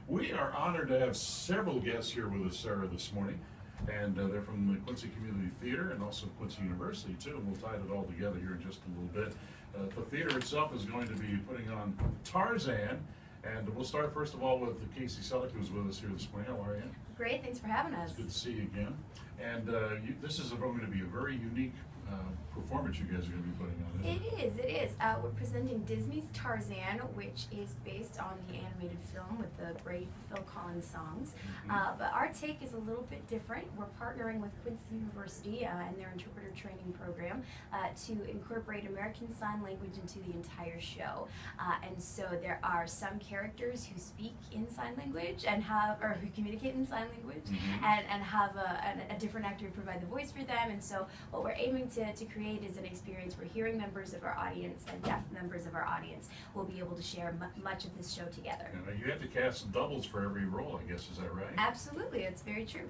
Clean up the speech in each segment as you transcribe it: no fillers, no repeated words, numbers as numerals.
We are honored to have several guests here with us, Sarah, this morning. And they're from the Quincy Community Theater and also Quincy University, too. And we'll tie it all together here in just a little bit. The theater itself is going to be putting on Tarzan. And we'll start, first of all, with Kelsey Celek, who's with us here this morning. How are you? Great, thanks for having us. It's good to see you again. And this is going to be a very unique performance you guys are going to be putting on. It is. We're presenting Disney's Tarzan, which is based on the animated film with the great Phil Collins songs. But our take is a little bit different. We're partnering with Quincy University and their interpreter training program to incorporate American Sign Language into the entire show. And so there are some characters who speak in sign language and or who communicate in sign language and have a different actor provide the voice for them. And so what we're aiming to create is an experience where hearing members of our audience and deaf members of our audience will be able to share much of this show together. You had to cast doubles for every role, I guess, is that right? Absolutely, it's very true.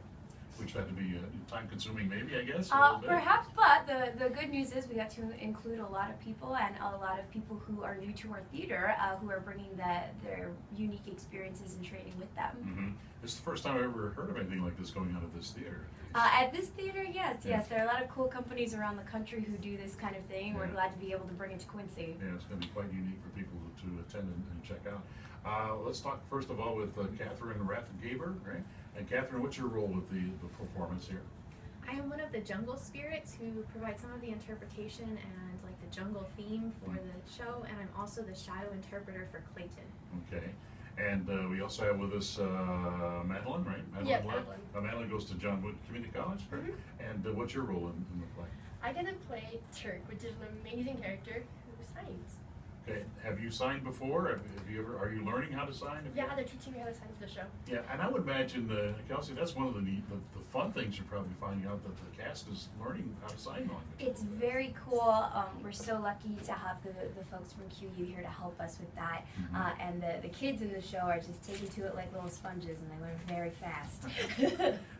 Which had to be time-consuming, maybe, I guess? Perhaps, but the good news is we got to include a lot of people and a lot of people who are new to our theater who are bringing their unique experiences and training with them. This is the first time I've ever heard of anything like this going on at this theater. At this theater, yes. There are a lot of cool companies around the country who do this kind of thing. We're glad to be able to bring it to Quincy. Yeah, it's going to be quite unique for people to attend and check out. Let's talk first of all with Katherine Rathgeber, right? And Katherine, what's your role with the performance here? I am one of the jungle spirits who provide some of the interpretation and like the jungle theme for the show, and I'm also the shadow interpreter for Clayton. Okay. And we also have with us Madeline, right? Yeah, Love. Madeline. Madeline goes to John Wood Community College, right? And what's your role in the play? I get to play Turk, which is an amazing character who signs. Okay. Have you signed before? Have you ever? Are you learning how to sign? Yeah, they're teaching me how to sign for the show. Yeah, and I would imagine, Kelsey, that's one of the fun things you're probably finding out, that the cast is learning how to sign language. It's very cool. We're so lucky to have the folks from QU here to help us with that. And the kids in the show are just taking to it like little sponges, and they learn very fast.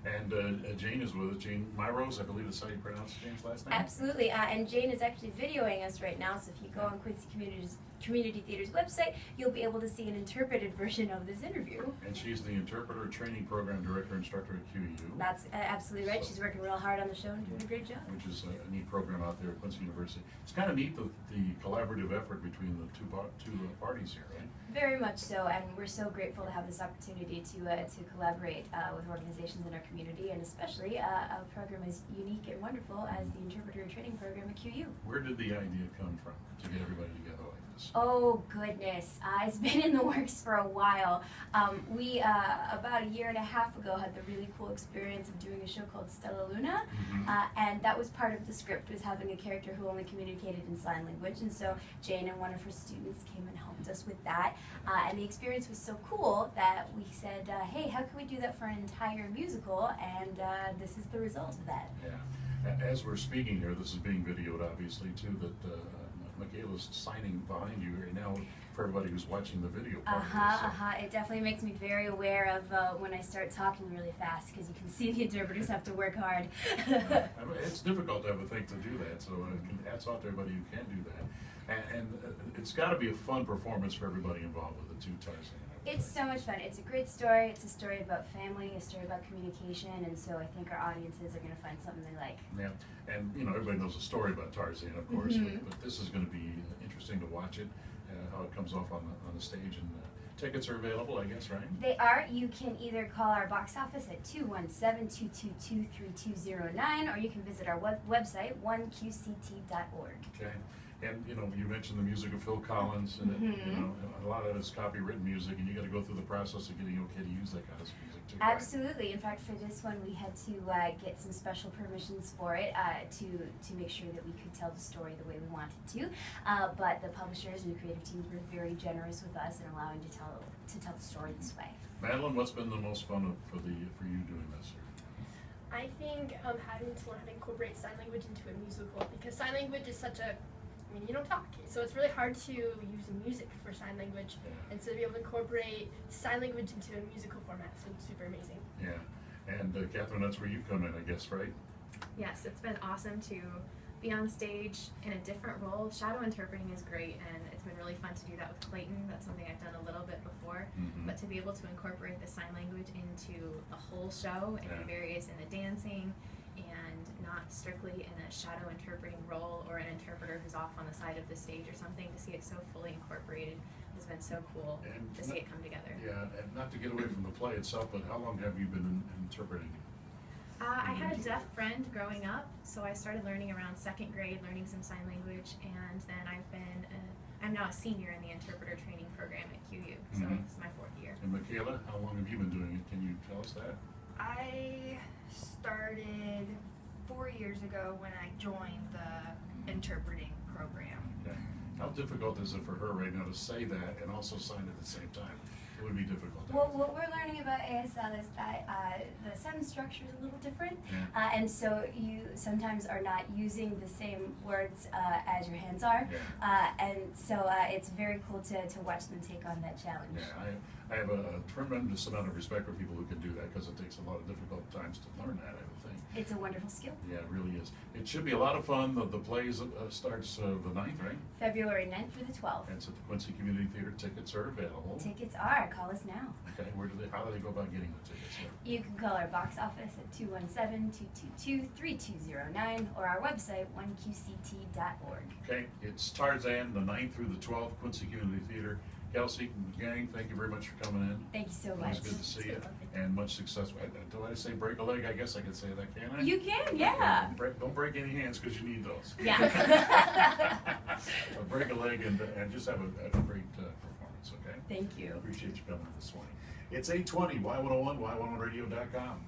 And Jane is with us. Jane Myros, I believe that's how you pronounce Jane's last name? Absolutely. And Jane is actually videoing us right now, so if you go on Quincy Community Theater's website, you'll be able to see an interpreted version of this interview. And she's the Interpreter Training Program Director Instructor at QU. That's absolutely right. She's working real hard on the show and doing a great job. Which is a neat program out there at Quincy University. It's kind of neat, the collaborative effort between the two parties here, right? Very much so, and we're so grateful to have this opportunity to collaborate with organizations in our community, and especially a program as unique and wonderful as the Interpreter Training Program at QU. Where did the idea come from to get everybody together like this? Oh goodness, it's been in the works for a while. We about a year and a half ago had the really cool experience of doing a show called Stella Luna, and that was part of the script, was having a character who only communicated in sign language, and so Jane and one of her students came and helped us with that, and the experience was so cool that we said, hey, how can we do that for an entire musical, and this is the result of that. Yeah. As we're speaking here, this is being videoed obviously too, that Michaela's signing behind you right now for everybody who's watching the video part of this. It definitely makes me very aware of when I start talking really fast, because you can see the interpreters have to work hard. I mean, it's difficult to have a thing to do that, so hats off to everybody who can do that. And it's got to be a fun performance for everybody involved with it too, Tarzan. It's so much fun. It's a great story. It's a story about family, a story about communication, and so I think our audiences are going to find something they like. Yeah, and everybody knows the story about Tarzan, of course, but this is going to be interesting to watch it, how it comes off on the stage, and tickets are available, I guess, right? They are. You can either call our box office at 217-222-3209, or you can visit our website, 1qct.org. Okay. And you mentioned the music of Phil Collins, and a lot of it is copywritten music, and you got to go through the process of getting okay to use that kind of music too. Right? Absolutely. In fact, for this one, we had to get some special permissions for it to make sure that we could tell the story the way we wanted to. But the publishers and the creative teams were very generous with us in allowing to tell the story this way. Madeline, what's been the most fun for you doing this? I think having to learn how to incorporate sign language into a musical, because sign language is such a you don't talk, so it's really hard to use music for sign language, and so to be able to incorporate sign language into a musical format has been super amazing. Yeah, and Katherine, that's where you come in, I guess, right? Yes, it's been awesome to be on stage in a different role. Shadow interpreting is great, and it's been really fun to do that with Clayton. That's something I've done a little bit before. But to be able to incorporate the sign language into the whole show and in various in the dancing, and not strictly in a shadow interpreting role or an interpreter who's off on the side of the stage or something, to see it so fully incorporated has been so cool to see it come together. Yeah, and not to get away from the play itself, but how long have you been interpreting? I had a deaf friend growing up, so I started learning around 2nd grade, learning some sign language, and then I'm now a senior in the interpreter training program at QU, so this is my 4th year. And Michaela, how long have you been doing it? Can you tell us that? I started 4 years ago when I joined the interpreting program. Okay. How difficult is it for her right now to say that and also sign at the same time? It would be difficult. Well, what we're learning about ASL is that the sentence structure is a little different, and so you sometimes are not using the same words as your hands are, and so it's very cool to watch them take on that challenge. Yeah, I have a tremendous amount of respect for people who can do that, because it takes a lot of difficult times to learn that, I would think. It's a wonderful skill. Yeah, it really is. It should be a lot of fun. The play starts the 9th, right? February 9th through the 12th. And it's at the Quincy Community Theater. Tickets are available. Tickets are. Call us now. Okay, how do they go about getting the tickets? You can call our box office at 217-222-3209 or our website, 1qct.org. Okay, it's Tarzan, the 9th through the 12th, Quincy Community Theater. Kelsey and gang, thank you very much for coming in. Thank you so It much. was good to see you, and much success. Do I say break a leg? I guess I could say that, can't I? You can, yeah. Don't break any hands, because you need those. Yeah. But break a leg and just have a great performance, okay? Thank you. Appreciate you coming this morning. It's 8:20, Y101, Y101Radio.com.